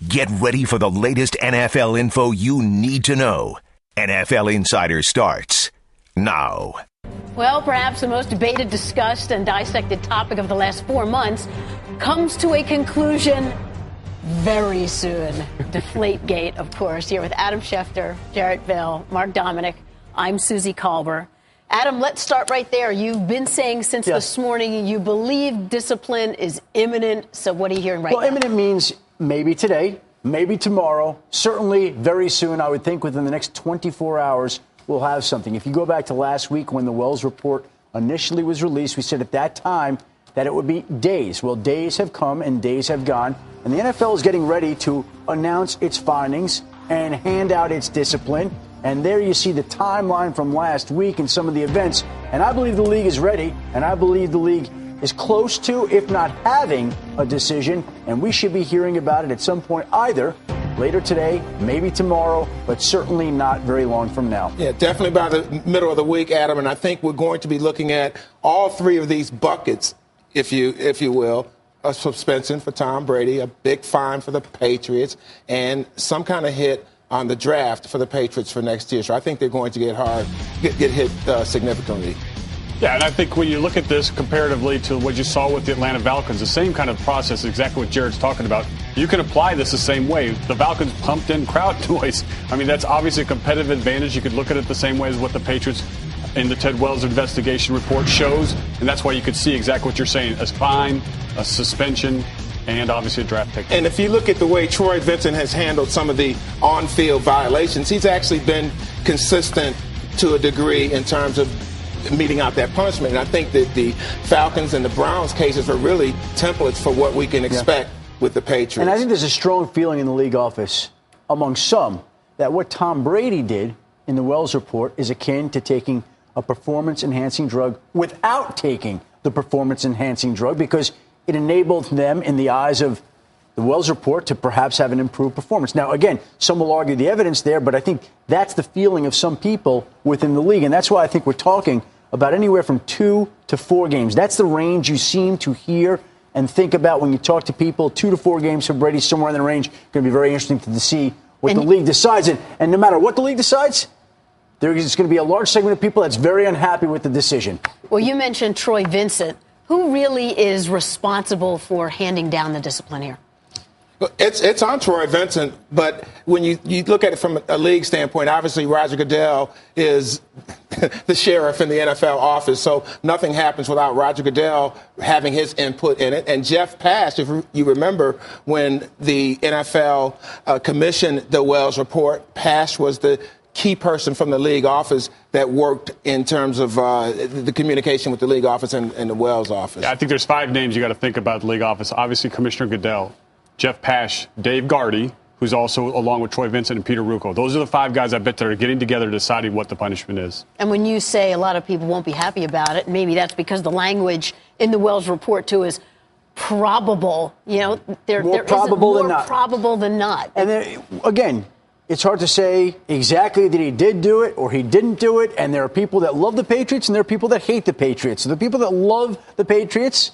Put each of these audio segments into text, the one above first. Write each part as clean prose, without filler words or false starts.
Get ready for the latest NFL info you need to know. NFL Insider starts now. Well, perhaps the most debated, discussed, and dissected topic of the last 4 months comes to a conclusion very soon. Deflategate, of course, here with Adam Schefter, Jarrett Bell, Mark Dominic. I'm Suzy Kolber. Adam, let's start right there. You've been saying since this morning you believe discipline is imminent. So what are you hearing right now? Well, imminent means maybe today, maybe tomorrow, certainly very soon. I would think within the next 24 hours, we'll have something. If you go back to last week when the Wells report initially was released, we said at that time that it would be days. Well, days have come and days have gone. And the NFL is getting ready to announce its findings and hand out its discipline. And there you see the timeline from last week and some of the events. And I believe the league is ready. And I believe the league is close to, if not having, a decision. And we should be hearing about it at some point, either later today, maybe tomorrow, but certainly not very long from now. Yeah, definitely by the middle of the week, Adam. And I think we're going to be looking at all three of these buckets, if you will. A suspension for Tom Brady, a big fine for the Patriots, and some kind of hit on the draft for the Patriots for next year. So I think they're going to get hit significantly. Yeah, and I think when you look at this comparatively to what you saw with the Atlanta Falcons, the same kind of process, exactly what Jared's talking about. You can apply this the same way. The Falcons pumped in crowd noise. I mean, that's obviously a competitive advantage. You could look at it the same way as what the Patriots in the Ted Wells investigation report shows, and that's why you could see exactly what you're saying: a fine, a suspension, and obviously a draft pick. And if you look at the way Troy Vincent has handled some of the on-field violations, he's actually been consistent to a degree in terms of meting out that punishment. And I think that the Falcons and the Browns cases are really templates for what we can expect with the Patriots. And I think there's a strong feeling in the league office among some that what Tom Brady did in the Wells report is akin to taking a performance-enhancing drug without taking the performance-enhancing drug, because it enabled them, in the eyes of the Wells report, to perhaps have an improved performance. Now, again, some will argue the evidence there, but I think that's the feeling of some people within the league. And that's why I think we're talking about anywhere from 2 to 4 games. That's the range you seem to hear and think about when you talk to people. 2 to 4 games for Brady, somewhere in the range. Going to be very interesting to see what the league decides. And no matter what the league decides, there's going to be a large segment of people that's very unhappy with the decision. Well, you mentioned Troy Vincent. Who really is responsible for handing down the discipline here? Well, it's on Troy Vincent, but when you look at it from a league standpoint, obviously Roger Goodell is the sheriff in the NFL office, so nothing happens without Roger Goodell having his input in it. And Jeff Pash, if you remember, when the NFL commissioned the Wells report, Pash was the key person from the league office that worked in terms of the communication with the league office and the Wells office. Yeah, I think there's 5 names you got to think about the league office. Obviously, Commissioner Goodell, Jeff Pash, Dave Gardy, who's also along with Troy Vincent and Peter Rucco. Those are the 5 guys I bet that are getting together deciding what the punishment is. And when you say a lot of people won't be happy about it, maybe that's because the language in the Wells report, too, is probable. You know, there is more probable than not. And then, again, it's hard to say exactly that he did do it or he didn't do it. And there are people that love the Patriots and there are people that hate the Patriots. So the people that love the Patriots,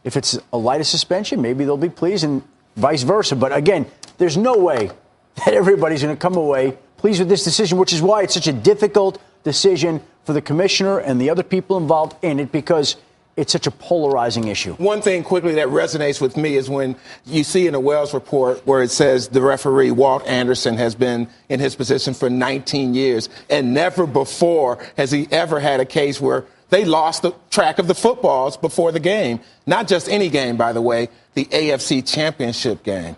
if it's a lighter suspension, maybe they'll be pleased, and vice versa. But again, there's no way that everybody's going to come away pleased with this decision, which is why it's such a difficult decision for the commissioner and the other people involved in it, because it's such a polarizing issue. One thing quickly that resonates with me is when you see in the Wells report where it says the referee, Walt Anderson, has been in his position for 19 years, and never before has he ever had a case where they lost the track of the footballs before the game. Not just any game, by the way, the AFC Championship game.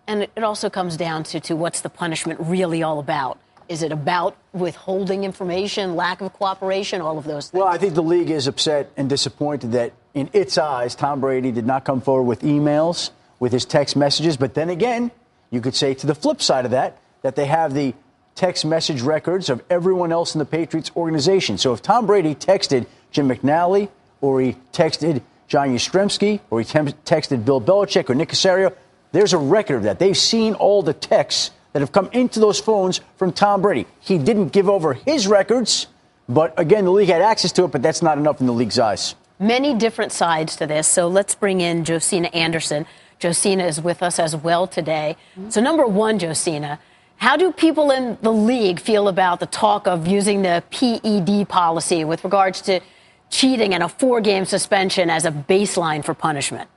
And it also comes down to what's the punishment really all about? Is it about withholding information, lack of cooperation, all of those things? Well, I think the league is upset and disappointed that, in its eyes, Tom Brady did not come forward with emails, with his text messages. But then again, you could say to the flip side of that they have the text message records of everyone else in the Patriots organization. So if Tom Brady texted Jim McNally, or he texted John Yastrzemski, or he texted Bill Belichick or Nick Caserio, there's a record of that. They've seen all the texts that have come into those phones from Tom Brady. He didn't give over his records, but again, the league had access to it, but that's not enough in the league's eyes. Many different sides to this, so let's bring in Josina Anderson. Josina is with us as well today. So number one, Josina, how do people in the league feel about the talk of using the PED policy with regards to cheating and a 4-game suspension as a baseline for punishment?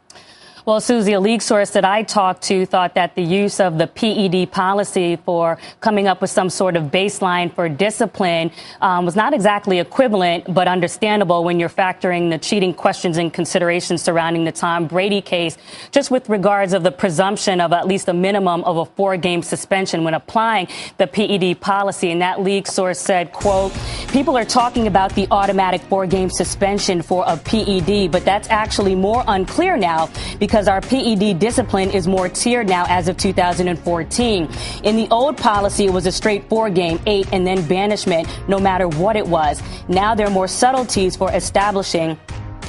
Well, Suzy, a league source that I talked to thought that the use of the PED policy for coming up with some sort of baseline for discipline was not exactly equivalent, but understandable when you're factoring the cheating questions and considerations surrounding the Tom Brady case, just with regards of the presumption of at least a minimum of a 4-game suspension when applying the PED policy. And that league source said, quote, people are talking about the automatic 4-game suspension for a PED, but that's actually more unclear now because our PED discipline is more tiered now as of 2014. In the old policy, it was a straight 4-game, 8, and then banishment, no matter what it was. Now there are more subtleties for establishing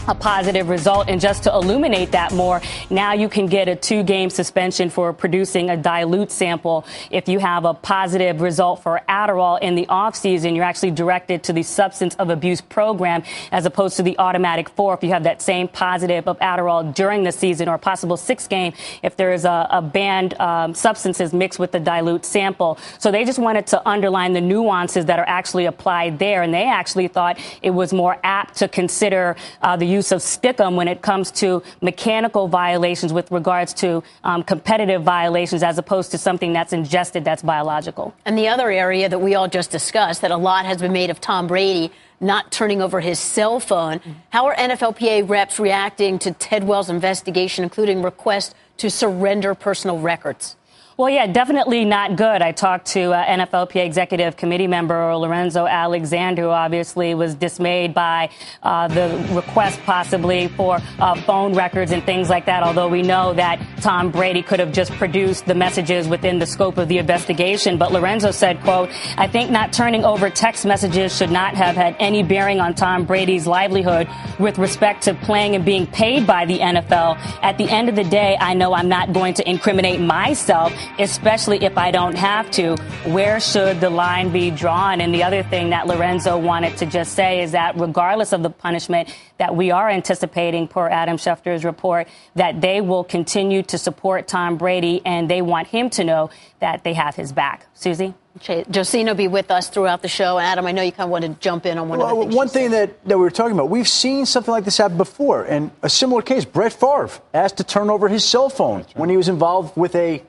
a positive result. And just to illuminate that more, now you can get a 2-game suspension for producing a dilute sample. If you have a positive result for Adderall in the offseason, you're actually directed to the substance of abuse program as opposed to the automatic 4 if you have that same positive of Adderall during the season, or a possible 6-game if there is a banned substances mixed with the dilute sample. So they just wanted to underline the nuances that are actually applied there. And they actually thought it was more apt to consider the use of stickum when it comes to mechanical violations with regards to competitive violations, as opposed to something that's ingested that's biological. And the other area that we all just discussed, that a lot has been made of Tom Brady not turning over his cell phone. How are NFLPA reps reacting to Ted Wells' investigation, including requests to surrender personal records? Well, yeah, definitely not good. I talked to NFLPA Executive Committee member Lorenzo Alexander, who obviously was dismayed by the request possibly for phone records and things like that, although we know that Tom Brady could have just produced the messages within the scope of the investigation. But Lorenzo said, quote, I think not turning over text messages should not have had any bearing on Tom Brady's livelihood with respect to playing and being paid by the NFL. At the end of the day, I know I'm not going to incriminate myself, especially if I don't have to. Where should the line be drawn? And the other thing that Lorenzo wanted to just say is that regardless of the punishment that we are anticipating, per Adam Schefter's report, that they will continue to support Tom Brady, and they want him to know that they have his back. Suzy? Josina will be with us throughout the show. Adam, I know you kind of want to jump in on one thing that we were talking about. We've seen something like this happen before. And a similar case, Brett Favre asked to turn over his cell phone when he was involved with a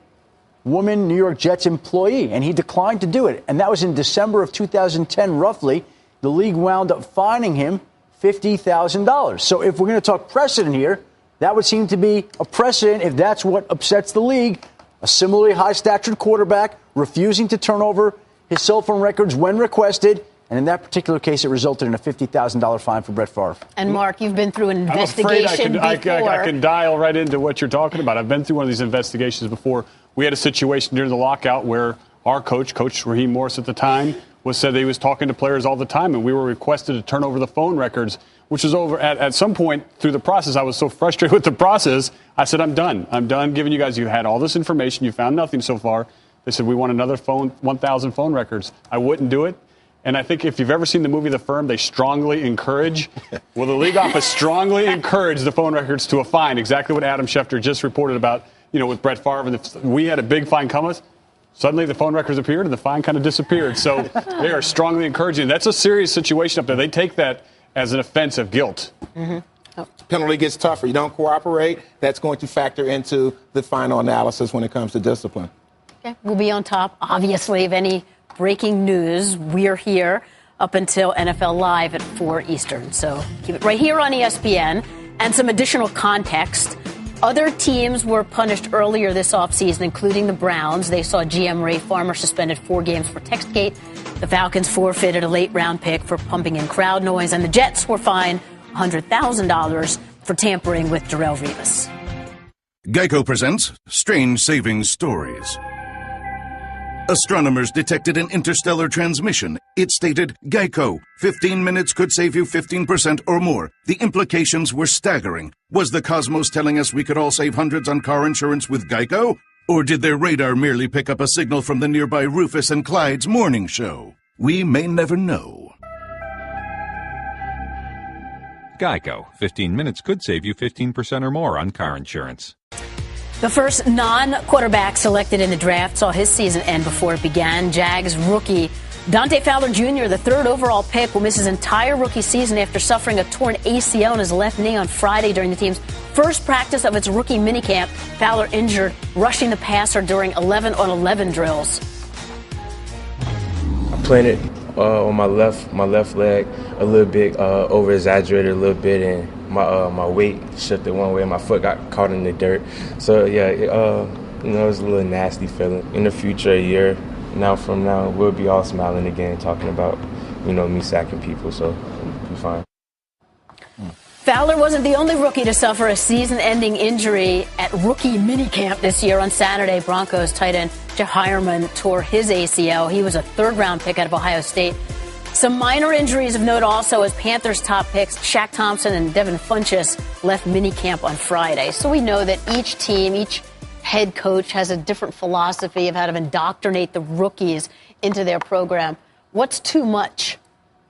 woman New York Jets employee, and he declined to do it. And that was in December of 2010, roughly. The league wound up fining him $50,000. So if we're going to talk precedent here, that would seem to be a precedent if that's what upsets the league. A similarly high-statured quarterback refusing to turn over his cell phone records when requested. And in that particular case, it resulted in a $50,000 fine for Brett Favre. And, Mark, you've been through an investigation before. I can dial right into what you're talking about. I've been through one of these investigations before. We had a situation during the lockout where our Coach Raheem Morris at the time, said that he was talking to players all the time, and we were requested to turn over the phone records, which was over at some point through the process. I was so frustrated with the process, I said, I'm done. I'm done giving you guys. You had all this information. You found nothing so far. They said, we want another 1,000 phone records. I wouldn't do it. And I think if you've ever seen the movie The Firm, they strongly encourage, the league office strongly encouraged the phone records to a fine, exactly what Adam Schefter just reported about, with Brett Favre. And we had a big fine come us. Suddenly the phone records appeared and the fine kind of disappeared. So they are strongly encouraging. That's a serious situation up there. They take that as an offense of guilt. Mm-hmm. Oh. Penalty gets tougher. You don't cooperate, that's going to factor into the final analysis when it comes to discipline. Okay. We'll be on top, obviously, of any breaking news. We're here up until NFL Live at 4 Eastern. So keep it right here on ESPN. And some additional context. Other teams were punished earlier this offseason, including the Browns. They saw GM Ray Farmer suspended 4 games for Textgate. The Falcons forfeited a late-round pick for pumping in crowd noise. And the Jets were fined $100,000 for tampering with Darrelle Revis. Geico presents Strange Savings Stories. Astronomers detected an interstellar transmission. It stated, Geico, 15 minutes could save you 15% or more. The implications were staggering. Was the cosmos telling us we could all save hundreds on car insurance with Geico? Or did their radar merely pick up a signal from the nearby Rufus and Clyde's morning show? We may never know. Geico, 15 minutes could save you 15% or more on car insurance. The first non-quarterback selected in the draft saw his season end before it began. Jags rookie Dante Fowler Jr., the third overall pick, will miss his entire rookie season after suffering a torn ACL in his left knee on Friday during the team's first practice of its rookie minicamp. Fowler injured rushing the passer during 11-on-11 drills. I planted on my left leg a little bit, over-exaggerated a little bit, and my weight shifted one way and my foot got caught in the dirt. So, yeah, it was a little nasty feeling. In the future, a year from now, we'll be all smiling again, talking about, me sacking people, so we'll be fine. Fowler wasn't the only rookie to suffer a season-ending injury at rookie minicamp this year. On Saturday, Broncos tight end Jeff Heuerman tore his ACL. He was a third-round pick out of Ohio State. Some minor injuries of note also as Panthers top picks Shaq Thompson and Devin Funchess left minicamp on Friday. So we know that each team, each head coach has a different philosophy of how to indoctrinate the rookies into their program. What's too much?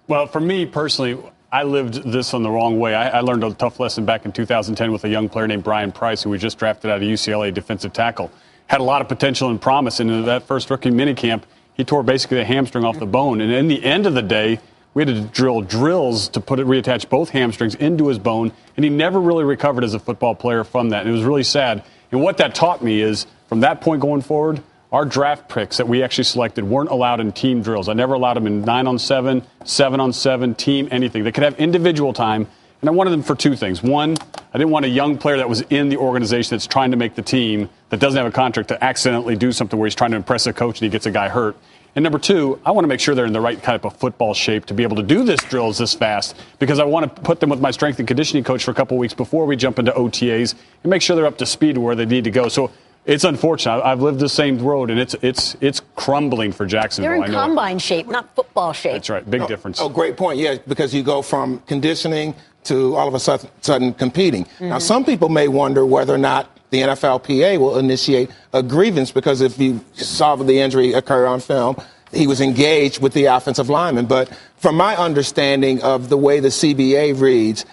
Well, for me personally, I lived this on the wrong way. I learned a tough lesson back in 2010 with a young player named Brian Price, who we just drafted out of UCLA, defensive tackle. Had a lot of potential and promise. And in that first rookie minicamp, he tore basically a hamstring off the bone. And in the end of the day, we had to drill drills to reattach both hamstrings into his bone. And he never really recovered as a football player from that. And it was really sad. And what that taught me is, from that point going forward, our draft picks that we actually selected weren't allowed in team drills. I never allowed them in 9-on-7, 7-on-7, team, anything. They could have individual time, and I wanted them for two things. One, I didn't want a young player that was in the organization that's trying to make the team, that doesn't have a contract, to accidentally do something where he's trying to impress a coach and he gets a guy hurt. And number two, I want to make sure they're in the right type of football shape to be able to do this drills this fast, because I want to put them with my strength and conditioning coach for a couple of weeks before we jump into OTAs and make sure they're up to speed where they need to go. So it's unfortunate. I've lived the same road, and it's crumbling for Jacksonville. They're in combine shape, not football shape. That's right. Big difference. Oh, great point. Yeah, because you go from conditioning to all of a sudden competing. Mm-hmm. Now, some people may wonder whether or not the NFLPA will initiate a grievance, because if you saw the injury occur on film, he was engaged with the offensive lineman. But from my understanding of the way the CBA reads,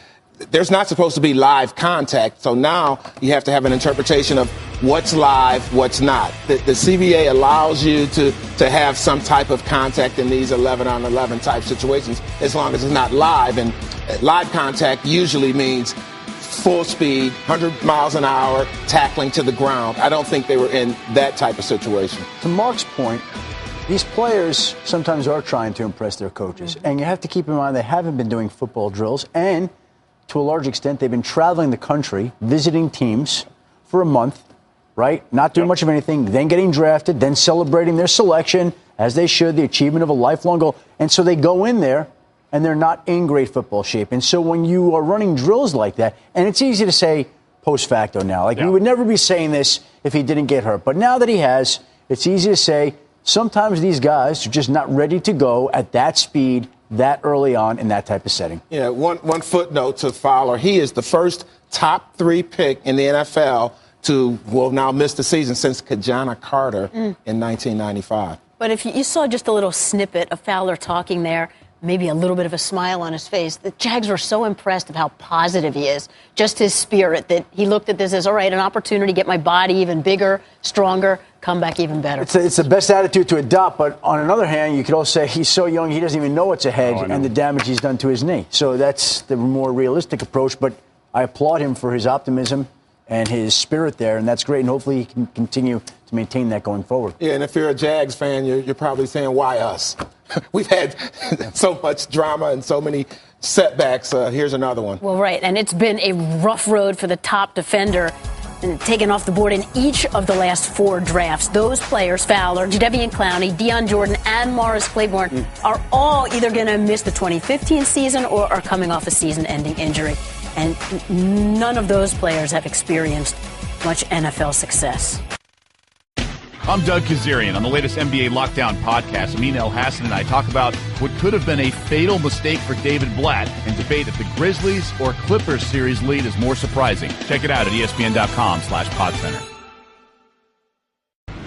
there's not supposed to be live contact. So now you have to have an interpretation of what's live, what's not. The CBA allows you to have some type of contact in these 11-on-11 type situations, as long as it's not live. And live contact usually means full speed, 100 miles an hour, tackling to the ground. I don't think they were in that type of situation. To Mark's point, these players sometimes are trying to impress their coaches. And you have to keep in mind they haven't been doing football drills. And to a large extent, they've been traveling the country, visiting teams for a month, right? Not doing much of anything, then getting drafted, then celebrating their selection, as they should, the achievement of a lifelong goal. And so they go in there, and they're not in great football shape. And so when you are running drills like that, and it's easy to say post facto now, we would never be saying this if he didn't get hurt. But now that he has, it's easy to say sometimes these guys are just not ready to go at that speed that early on in that type of setting. Yeah, one footnote to Fowler. He is the first top 3 pick in the NFL to now miss the season since Kajana Carter in 1995. But if you saw just a little snippet of Fowler talking there, maybe a little bit of a smile on his face, the Jags were so impressed of how positive he is, just his spirit, that he looked at this as, all right, an opportunity to get my body even bigger, stronger, come back even better. It's the best attitude to adopt, but on another hand, you could also say he's so young he doesn't even know what's ahead and the damage he's done to his knee. So that's the more realistic approach, but I applaud him for his optimism and his spirit there, and that's great, and hopefully he can continue to maintain that going forward. Yeah, and if you're a Jags fan, you're probably saying, why us? We've had so much drama and so many setbacks. Here's another one. Well, right, and it's been a rough road for the top defender, and taken off the board in each of the last 4 drafts. Those players, Fowler, Jadeveon Clowney, Deion Jordan, and Morris Claiborne, are all either going to miss the 2015 season or are coming off a season-ending injury. And none of those players have experienced much NFL success. I'm Doug Kazarian. On the latest NBA Lockdown podcast, Amin El-Hassan and I talk about what could have been a fatal mistake for David Blatt and debate if the Grizzlies or Clippers series lead is more surprising. Check it out at ESPN.com/PodCenter.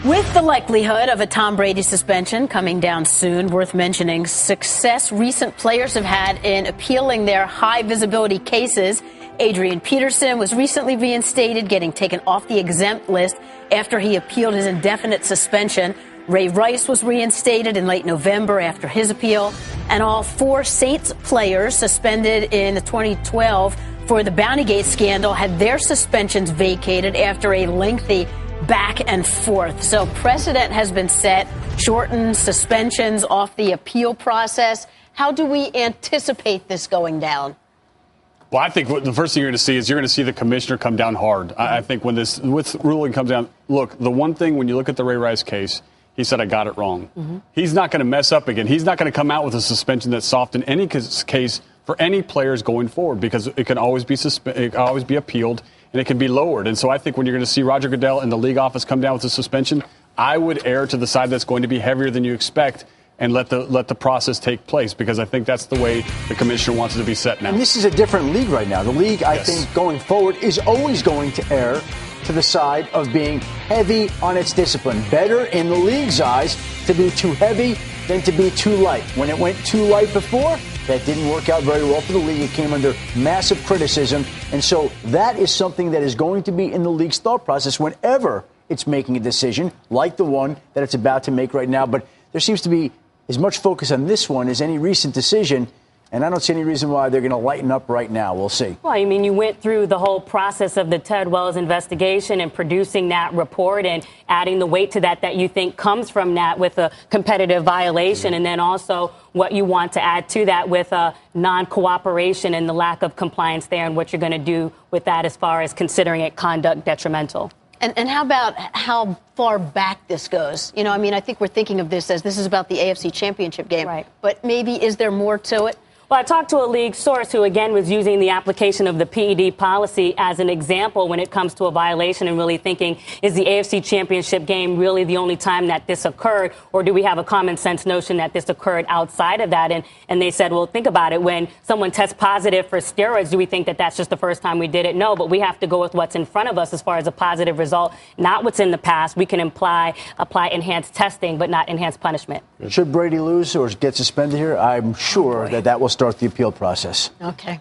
With the likelihood of a Tom Brady suspension coming down soon, worth mentioning success recent players have had in appealing their high-visibility cases. Adrian Peterson was recently reinstated, getting taken off the exempt list after he appealed his indefinite suspension. Ray Rice was reinstated in late November after his appeal. And all 4 Saints players suspended in the 2012 for the Bountygate scandal had their suspensions vacated after a lengthy back and forth. So precedent has been set, shortened suspensions off the appeal process. How do we anticipate this going down? Well, I think the first thing you're going to see is you're going to see the commissioner come down hard. I think when this ruling comes down, look, the one thing when you look at the Ray Rice case, he said, I got it wrong. Mm-hmm. He's not going to mess up again. He's not going to come out with a suspension that's soft in any case for any players going forward, because it can always be appealed and it can be lowered. And so I think when you're going to see Roger Goodell and the league office come down with a suspension, I would err to the side that's going to be heavier than you expect and let the process take place, because I think that's the way the commissioner wants it to be set now. And this is a different league right now. The league, I think, going forward is always going to err to the side of being heavy on its discipline. Better in the league's eyes to be too heavy than to be too light. When it went too light before, that didn't work out very well for the league. It came under massive criticism. And so that is something that is going to be in the league's thought process whenever it's making a decision like the one that it's about to make right now. But there seems to be as much focus on this one as any recent decision. And I don't see any reason why they're going to lighten up right now. We'll see. Well, I mean, you went through the whole process of the Ted Wells investigation and producing that report and adding the weight to that you think comes from that with a competitive violation. And then also what you want to add to that with a non-cooperation and the lack of compliance there, and what you're going to do with that as far as considering it conduct detrimental. And how about how far back this goes? You know, I mean, I think we're thinking of this as this is about the AFC Championship game. Right. But maybe is there more to it? Well, I talked to a league source who, again, was using the application of the PED policy as an example when it comes to a violation and really thinking, is the AFC Championship game really the only time that this occurred, or do we have a common sense notion that this occurred outside of that? And they said, well, think about it. When someone tests positive for steroids, do we think that that's just the first time we did it? No, but we have to go with what's in front of us as far as a positive result, not what's in the past. We can apply enhanced testing, but not enhanced punishment. Should Brady lose or get suspended here, I'm sure that will start the appeal process. Okay.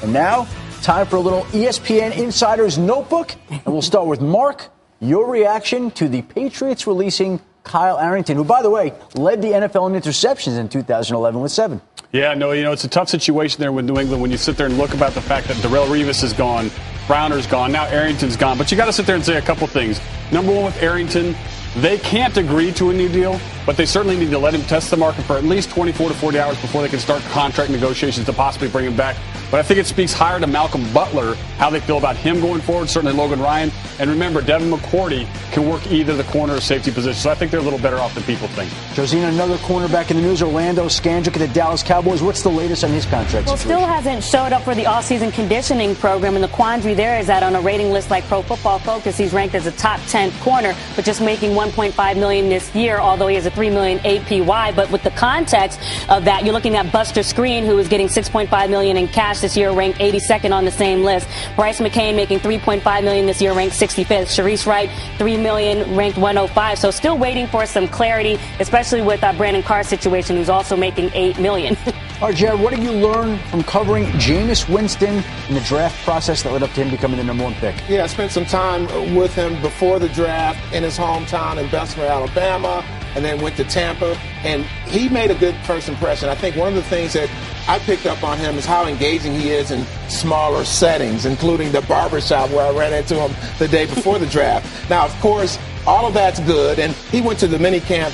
And now, time for a little ESPN Insider's Notebook. And we'll start with Mark. Your reaction to the Patriots releasing Kyle Arrington, who, by the way, led the NFL in interceptions in 2011 with 7. Yeah, no, it's a tough situation there with New England when you sit there and look about the fact that Darrelle Revis is gone, Browner's gone, now Arrington's gone. But you got to sit there and say a couple things. Number one, with Arrington, they can't agree to a new deal, but they certainly need to let him test the market for at least 24 to 40 hours before they can start contract negotiations to possibly bring him back. But I think it speaks higher to Malcolm Butler, how they feel about him going forward, certainly Logan Ryan. And remember, Devin McCourty can work either the corner or safety position, so I think they're a little better off than people think. Josina, another cornerback in the news, Orlando Scandrick at the Dallas Cowboys. What's the latest on his contract situation? Still hasn't showed up for the all-season conditioning program, and the quandary there is that on a rating list like Pro Football Focus, he's ranked as a top 10 corner, but just making $1.5 million this year, although he has a $3 million APY. But with the context of that, you're looking at Buster Skrine, who is getting $6.5 million in cash this year, ranked 82nd on the same list. Bryce McCain making $3.5 million this year, ranked 65th. Sharice Wright, $3 million, ranked 105. So still waiting for some clarity, especially with Brandon Carr's situation, who's also making $8 million. All right, Jared, what did you learn from covering Jameis Winston in the draft process that led up to him becoming the number 1 pick? Yeah, I spent some time with him before the draft in his hometown in Bessemer, Alabama, and then went to Tampa, and he made a good first impression. I think one of the things that I picked up on him is how engaging he is in smaller settings, including the barbershop where I ran into him the day before the draft. Now, of course, all of that's good, and he went to the minicamp,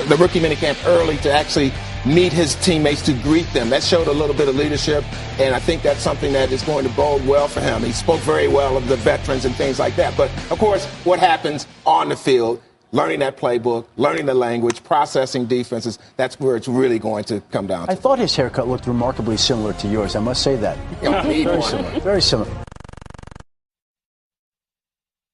the rookie minicamp early to actually meet his teammates, to greet them. That showed a little bit of leadership, and I think that's something that is going to bode well for him. He spoke very well of the veterans and things like that. But, of course, what happens on the field, learning that playbook, learning the language, processing defenses, that's where it's really going to come down to. I thought his haircut looked remarkably similar to yours. I must say that. Very similar. Very similar.